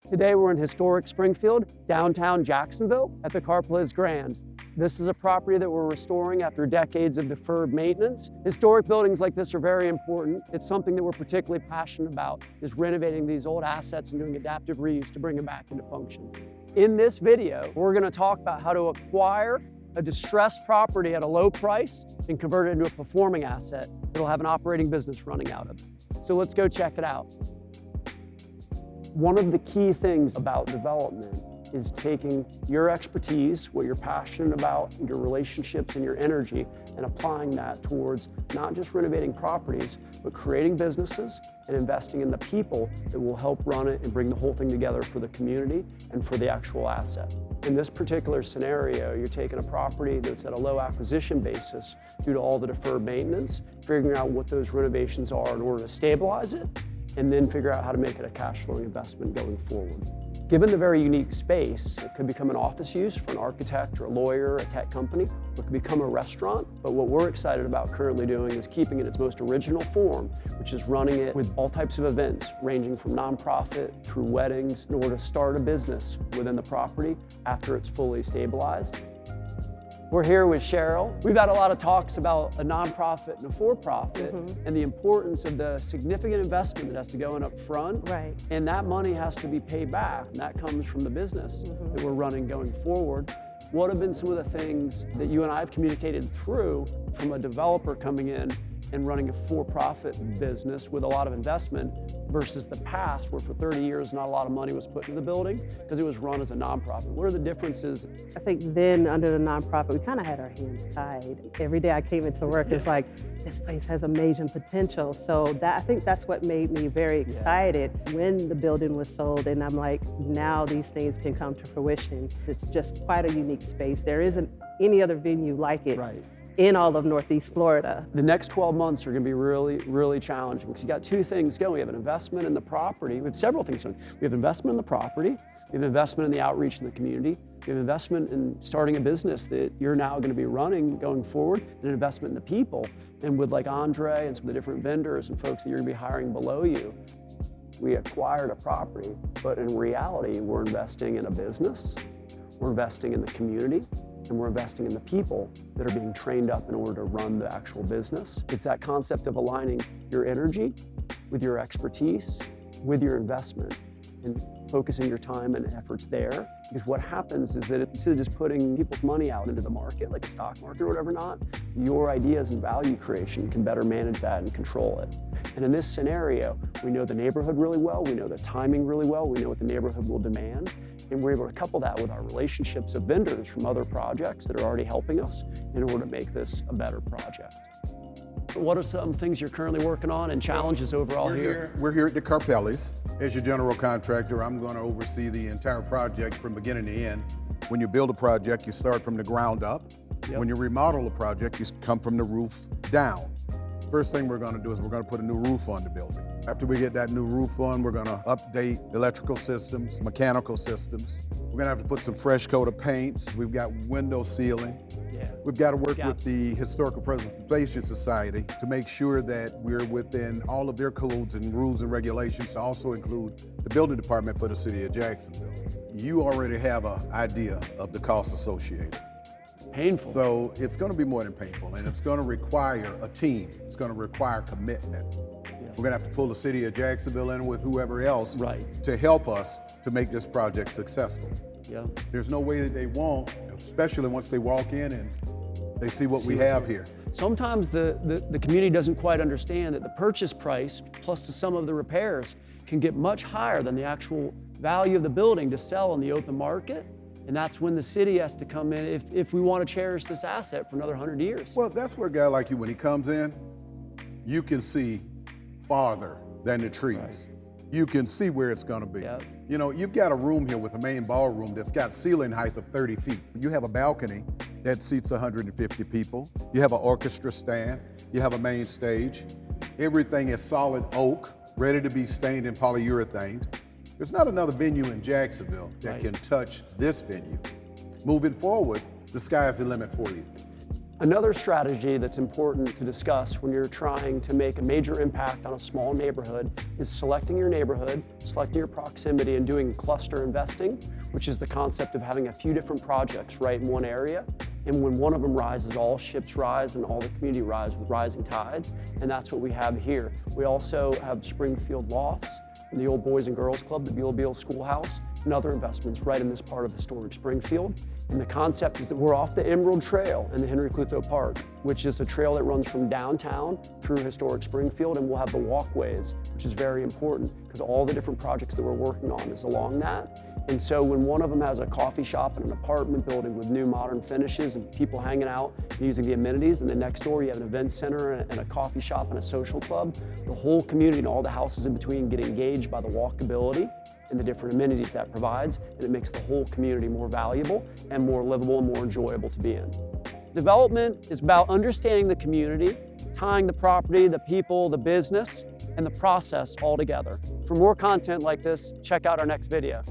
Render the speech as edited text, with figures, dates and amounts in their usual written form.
Today we're in historic Springfield, downtown Jacksonville at the Karpeles Grand. This is a property that we're restoring after decades of deferred maintenance. Historic buildings like this are very important. It's something that we're particularly passionate about, is renovating these old assets and doing adaptive reuse to bring them back into function. In this video, we're going to talk about how to acquire a distressed property at a low price and convert it into a performing asset that'll have an operating business running out of it. So let's go check it out. One of the key things about development is taking your expertise, what you're passionate about, your relationships and your energy, and applying that towards not just renovating properties, but creating businesses and investing in the people that will help run it and bring the whole thing together for the community and for the actual asset. In this particular scenario, you're taking a property that's at a low acquisition basis due to all the deferred maintenance, figuring out what those renovations are in order to stabilize it, and then figure out how to make it a cash flowing investment going forward. Given the very unique space, it could become an office use for an architect or a lawyer, a tech company, or it could become a restaurant. But what we're excited about currently doing is keeping it its most original form, which is running it with all types of events, ranging from nonprofit through weddings, in order to start a business within the property after it's fully stabilized. We're here with Cheryl. We've had a lot of talks about a nonprofit and a for-profit and the importance of the significant investment that has to go in up front. Right. And that money has to be paid back. And that comes from the business that we're running going forward. What have been some of the things that you and I have communicated through from a developer coming in and running a for-profit business with a lot of investment versus the past where for 30 years not a lot of money was put into the building because it was run as a nonprofit? What are the differences? I think then under the nonprofit, we kind of had our hands tied. Every day I came into work, it's like, this place has amazing potential. So I think that's what made me very excited when the building was sold. And I'm like, now these things can come to fruition. It's just quite a unique space. There isn't any other venue like it. Right. In all of Northeast Florida. The next 12 months are going to be really, really challenging because you got two things going. We have an investment in the property. We have several things going. We have investment in the property. We have investment in the outreach in the community. We have investment in starting a business that you're now going to be running going forward, and an investment in the people. And with like Andre and some of the different vendors and folks that you're going to be hiring below you, we acquired a property, but in reality, we're investing in a business. We're investing in the community. And we're investing in the people that are being trained up in order to run the actual business. It's that concept of aligning your energy with your expertise, with your investment, and focusing your time and efforts there. Because what happens is that instead of just putting people's money out into the market, like a stock market or whatever not, your ideas and value creation can better manage that and control it. And in this scenario, we know the neighborhood really well, we know the timing really well, we know what the neighborhood will demand, and we're able to couple that with our relationships of vendors from other projects that are already helping us in order to make this a better project. What are some things you're currently working on and challenges overall here? We're here at the Karpeles. As your general contractor, I'm going to oversee the entire project from beginning to end. When you build a project, you start from the ground up. When you remodel a project, you come from the roof down. First thing we're going to do is we're going to put a new roof on the building. After we get that new roof on, we're going to update electrical systems, mechanical systems. We're going to have to put some fresh coat of paints. We've got window sealing. We've got to work with the Historical Preservation Society to make sure that we're within all of their codes and rules and regulations, to also include the building department for the city of Jacksonville. You already have an idea of the costs associated. Painful. So it's going to be more than painful, and it's going to require a team. It's going to require commitment. We're going to have to pull the city of Jacksonville in with whoever else to help us to make this project successful. There's no way that they won't, especially once they walk in and they see what we have here. Sometimes the community doesn't quite understand that the purchase price plus the sum of the repairs can get much higher than the actual value of the building to sell on the open market. And that's when the city has to come in if we want to cherish this asset for another 100 years. Well, that's where a guy like you, when he comes in, you can see farther than the trees. You can see where it's going to be. You know, you've got a room here with a main ballroom that's got ceiling height of 30 feet. You have a balcony that seats 150 people. You have an orchestra stand. You have a main stage. Everything is solid oak, ready to be stained and polyurethane. There's not another venue in Jacksonville that can touch this venue. Moving forward, the sky's the limit for you. Another strategy that's important to discuss when you're trying to make a major impact on a small neighborhood is selecting your neighborhood, selecting your proximity, and doing cluster investing, which is the concept of having a few different projects right in one area. And when one of them rises, all ships rise and all the community rise with rising tides. And that's what we have here. We also have Springfield Lofts and the old Boys and Girls Club, the Beale Schoolhouse, and other investments right in this part of historic Springfield. And the concept is that we're off the Emerald Trail in the Henry Clutho Park, which is a trail that runs from downtown through historic Springfield, and we'll have the walkways, which is very important because all the different projects that we're working on is along that. And so when one of them has a coffee shop and an apartment building with new modern finishes and people hanging out and using the amenities, and then next door you have an event center and a coffee shop and a social club, the whole community and all the houses in between get engaged by the walkability and the different amenities that provides, and it makes the whole community more valuable and more livable and more enjoyable to be in. Development is about understanding the community, tying the property, the people, the business, and the process all together. For more content like this, check out our next video.